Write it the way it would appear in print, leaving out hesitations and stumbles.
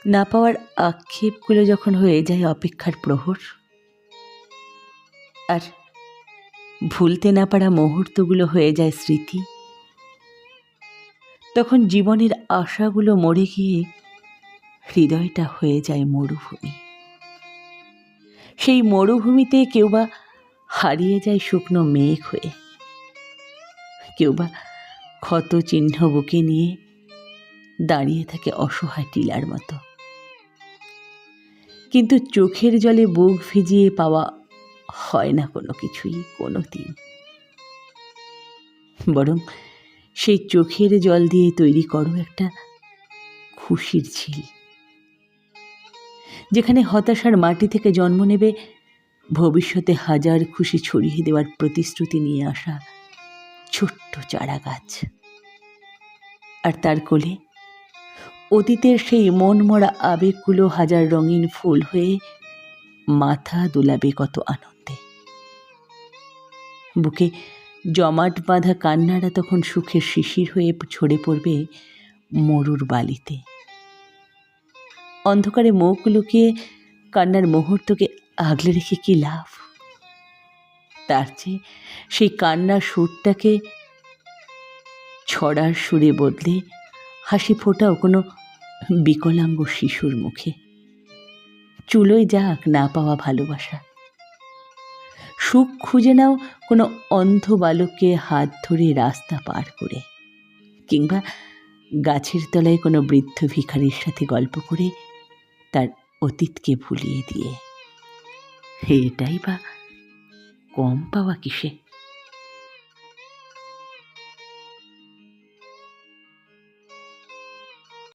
না পাওয়ার আক্ষেপগুলো যখন হয়ে যায় অপেক্ষার প্রহর, আর ভুলতে না পারা মুহূর্তগুলো হয়ে যায় স্মৃতি, তখন জীবনের আশাগুলো মরে গিয়ে হৃদয়টা হয়ে যায় মরুভূমি। সেই মরুভূমিতে কেউ বা হারিয়ে যায় শুকনো মেঘ হয়ে, কেউ বা ক্ষত চিহ্ন বুকে নিয়ে দাঁড়িয়ে থাকে অসহায় টিলার মতো। কিন্তু চোখের জলে বুক ভিজিয়ে পাওয়া হয় না কোনো কিছুই কোনো দিন, বরং সেই চোখের জল দিয়ে তৈরি করো একটা খুশির ঝিল, যেখানে হতাশার মাটি থেকে জন্ম নেবে ভবিষ্যতে হাজার খুশি ছড়িয়ে দেওয়ার প্রতিশ্রুতি নিয়ে আসা ছোট্ট চারা গাছ। আর তার কোলে অতীতের সেই মনমরা আবেগগুলো হাজার রঙিন ফুল হয়ে মাথা দোলাবে কত আনন্দে। বুকে জমাট বাঁধা কান্নারা তখন সুখের শিশির হয়ে ঝরে পড়বে মরুর বালিতে। অন্ধকারে মুখ লুকিয়ে কান্নার মুহূর্তকে আগলে রেখে কি লাভ? তার চেয়ে সেই কান্নার সুরটাকে ছড়ার সুরে বদলে হাসি ফোটাও কোনো বিকলাঙ্গ শিশুর মুখে। চুলোয় যাক না পাওয়া ভালোবাসা, সুখ খুঁজে নাও কোনো অন্ধ বালককে হাত ধরে রাস্তা পার করে, কিংবা গাছের তলায় কোনো বৃদ্ধ ভিখারির সাথে গল্প করে তার অতীতকে ভুলিয়ে দিয়ে। এটাই বা কম পাওয়া কিসে?